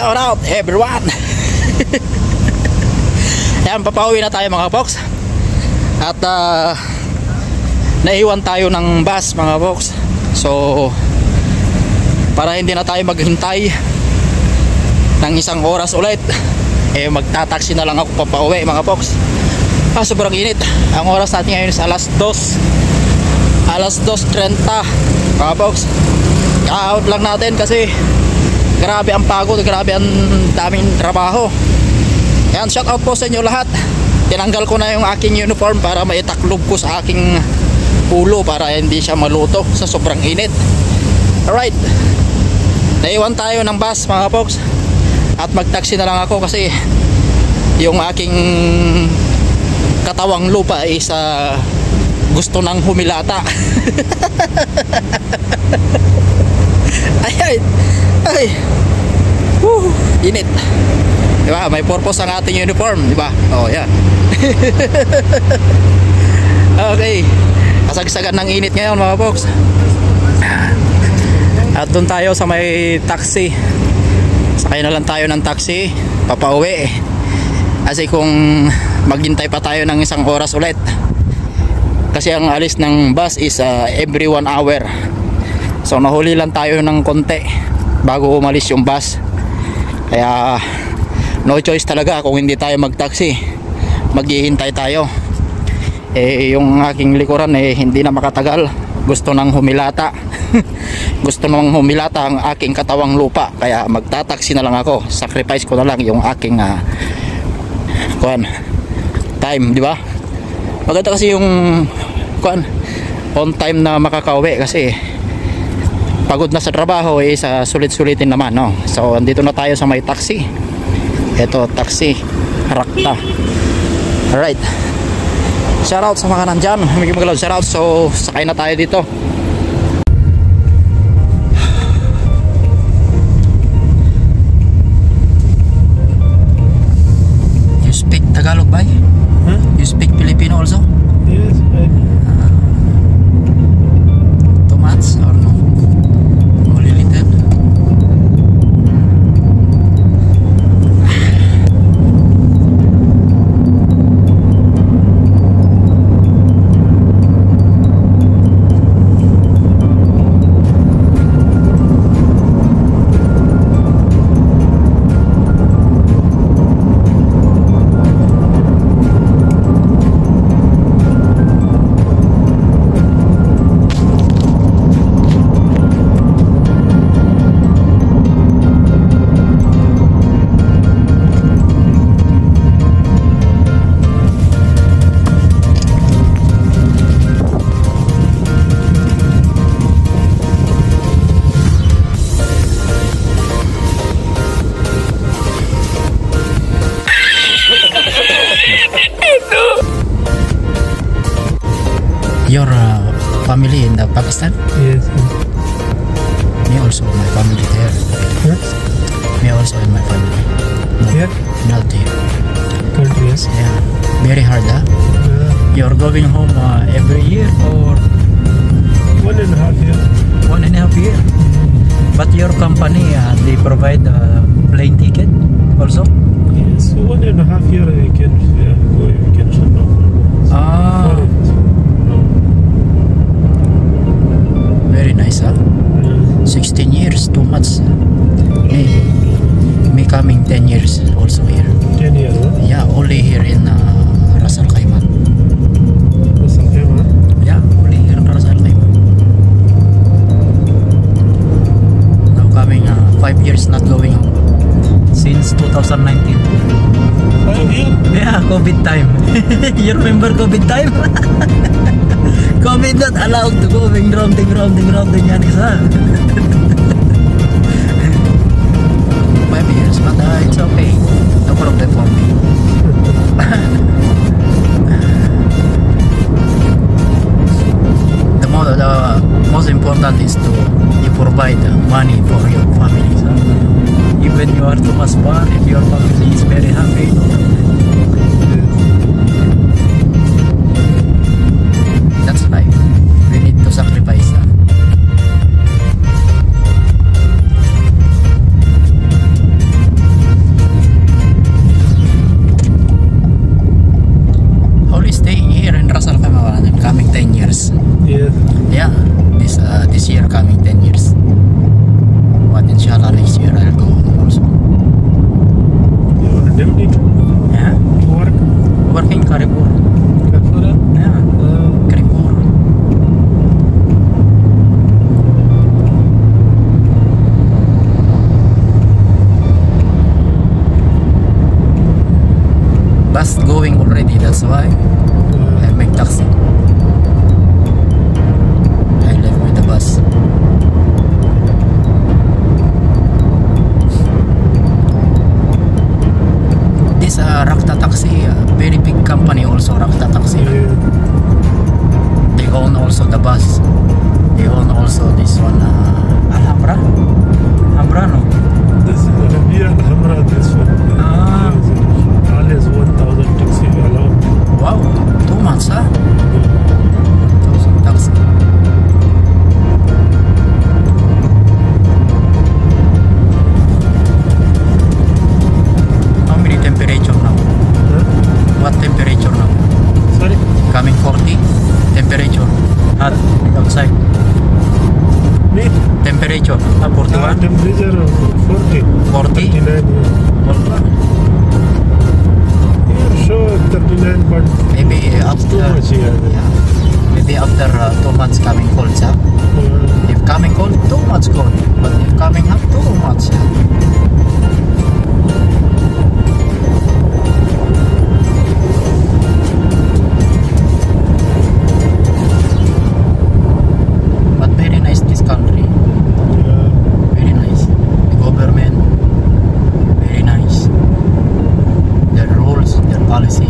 Shout out everyone. Ayan, papauwi na tayo mga folks. At naiwan tayo ng bus mga folks. So para hindi na tayo maghintay ng isang oras ulit, magtataksi na lang ako papauwi mga folks. Sobrang init. Ang oras natin ngayon is alas 2:30 mga folks. Ka-out lang natin kasi grabe ang pagod, grabe ang daming trabaho. Ayan, shout out po sa inyo lahat. Tinanggal ko na yung aking uniform para maitaklob ko sa aking ulo para hindi siya maluto sa sobrang init. Alright, naiwan tayo ng bus mga folks at magtaksi na lang ako kasi yung aking katawang lupa is gusto nang humilata. ay init, diba? May purpose ang ating uniform, diba? Oh yeah. Okay, kasagsagan ng init ngayon mga folks. At doon tayo sa may taxi, sakay na lang tayo ng taxi papauwi kasi kung maghintay pa tayo ng isang oras ulit kasi ang alis ng bus is every 1 hour. So nahuli lang tayo ng konti bago umalis yung bus, kaya no choice talaga kung hindi tayo magtaksi, maghihintay tayo. Yung aking likuran hindi na makatagal, gusto nang humilata. Gusto nang humilata ang aking katawang lupa, kaya magtataksi na lang ako. Sacrifice ko na lang yung aking time, di ba? Maganda kasi yung on time na makakauwi kasi pagod na sa trabaho sa sulit-sulitin naman, no? So andito na tayo sa may taxi. Ito, taxi Rakta. Alright, shout out sa mga nandyan, shout out. So sakay na tayo dito. You speak Tagalog ba? Huh? You speak Filipino also? Yes, too much or no? Only little? Your family in the Pakistan? yes. Me also, my family there. Huh? Me also in my family. Here? Not here. Country, yes. Yeah, very hard, huh? You're going home every year or 1.5 years. 1.5 year? But your company, they provide plane ticket also? Yes, 1.5 years I can go vacation now. Very nice, huh? 16 years, too much. Me coming 10 years also here. 10 years, huh? Yeah, only here in Ras Al Khaimah. Ras Al Khaimah? Yeah, only here in Ras Al Khaimah. Now coming 5 years not going home since 2019. 5 years? Yeah, COVID time. You remember COVID time? COVID not allowed to go rounding yan isa. 5 years, but it's okay. No problem for me. The most important is you provide money for your family. So even you are too much far, if your family is very happy, that's life. We need to sacrifice that. already, that's why I make taxi. I left with the bus. This Rakta Taxi, very big company also, Rakta Taxi. Yeah. They own also the bus. They own also this one, Alhambra. Alhambra, no? This is Rabia Al Hamra, this one. Ah. Always 1,000 taxi allowed. Wow, 2 months, huh? 1,000 taxi. How many temperature now? Huh? What temperature now? Sorry? Coming 40? Temperature? Hot outside? Me? Temperature? 41? Temperature 40. 40? 39, yeah. Yeah, sure, 39, but Maybe too after, much, yeah. maybe after 2 months coming cold, huh? If coming cold, too much cold. But if coming hot, too much. But very nice this country. Yeah. Very nice. The government, very nice. Their rules, their policy.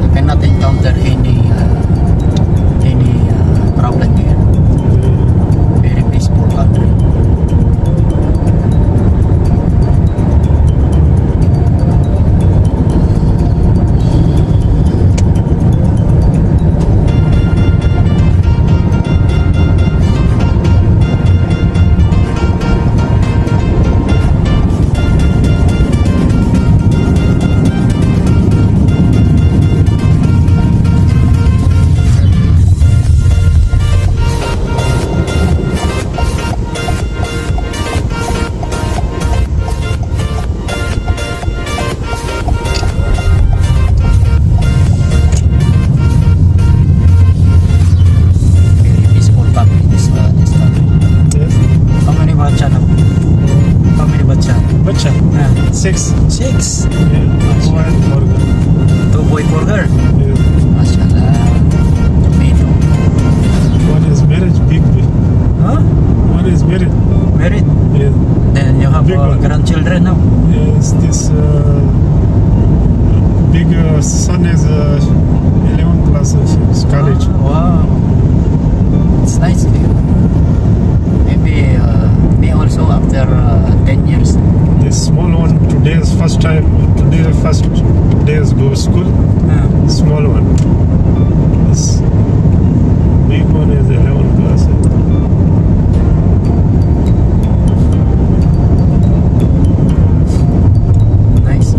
You cannot encounter any problem here. Very peaceful country. Very peaceful country, this country. Yeah. How many bacha now? How many bacha? Bacha? Yeah. 6. 6. Yeah. Boy and burger. 2 boy burger. Yeah. Mashallah. Tomato. One is marriage, big boy. Huh? One is married. Married? Yeah. Then you have Big one. grandchildren now? Yes, this big son is 11 class college. Wow. It's nice here. Maybe me also after 10 years. This small one today is first day is go to school. Small one. This big one is 11 class. Nice.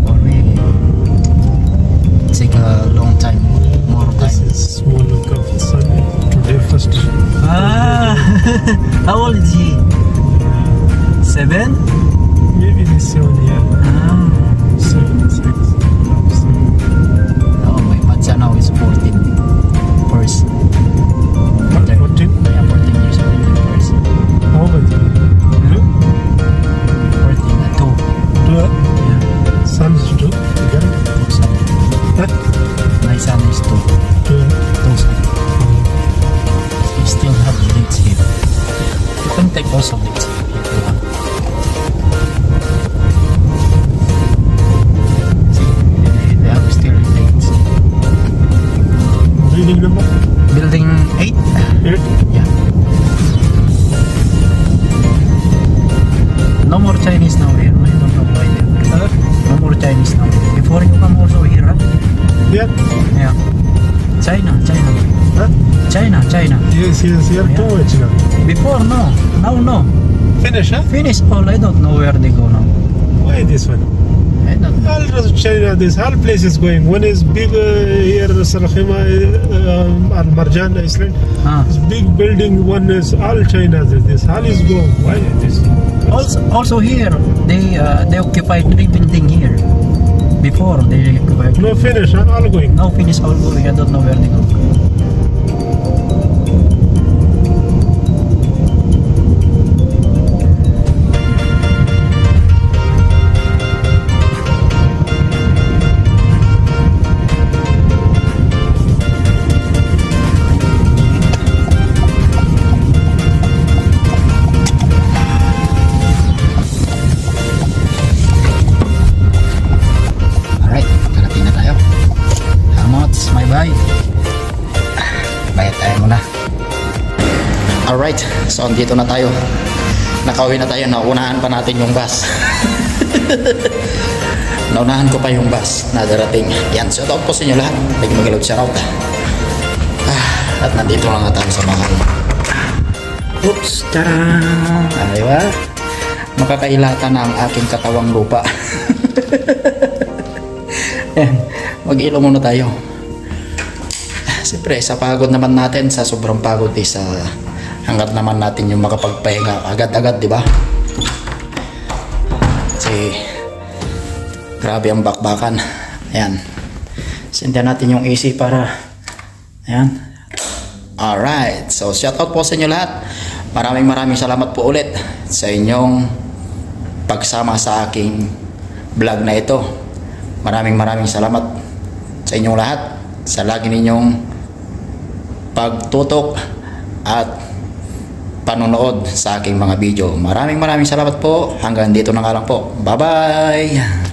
For me, take a long time, more This time. is small look of son. Today first. Ah, how old is he? 7? Maybe this 7 year. Ah. 7, 6. Oh, my batcha now is 14. First. 14? Yeah, 14 years old. First. How much? 14, 2. 2. Yeah, Sons 2. Girl? 2 son. My son is 2. 2. 2 son. You still have dates here. You can take also dates here if you want. See, they have still dates. Building number? Building 8? 8. Yeah. No more Chinese now here. I don't know why they No more Chinese now. Before you come also here, huh? Yeah. Yeah. China. Huh? China. Yes, here too much now. Before, no. Now, no. Finish, huh? Finish all. I don't know where they go now. Why this one? I don't know. All of China, this whole place is going. One is big here, Sarakhima, Al Marjan Island. Ah. This big building, one is all China. This all is going. Why this? Also here, they occupied 3 buildings here. Before they occupied. No finish, huh? All going. Now finish all going. I don't know where they go. Alright, so andito na tayo. Nakauwi na tayo, naunahan pa natin yung bus. Naunahan ko pa yung bus na darating. Yan, shout out po sa inyo lahat. Lagi mag-load shout out. At nandito lang na tayo sa bahay. Oops, tarang! Diba? Makakailata na ang aking katawang lupa. Yan, mag-ilo muna tayo. Siyempre, sa pagod naman natin, sa sobrang pagod sa hanggat naman natin yung makapagpahinga agad-agad, di ba? Kasi grabe ang bakbakan. Ayan. Sindihan natin yung AC para ayan. Alright. So, shout out po sa inyo lahat. Maraming salamat po ulit sa inyong pagsama sa aking vlog na ito. Maraming salamat sa inyong lahat sa lagi ninyong pagtutok at panonood sa aking mga video. Maraming salamat po. Hanggang dito na nga lang po. Bye bye.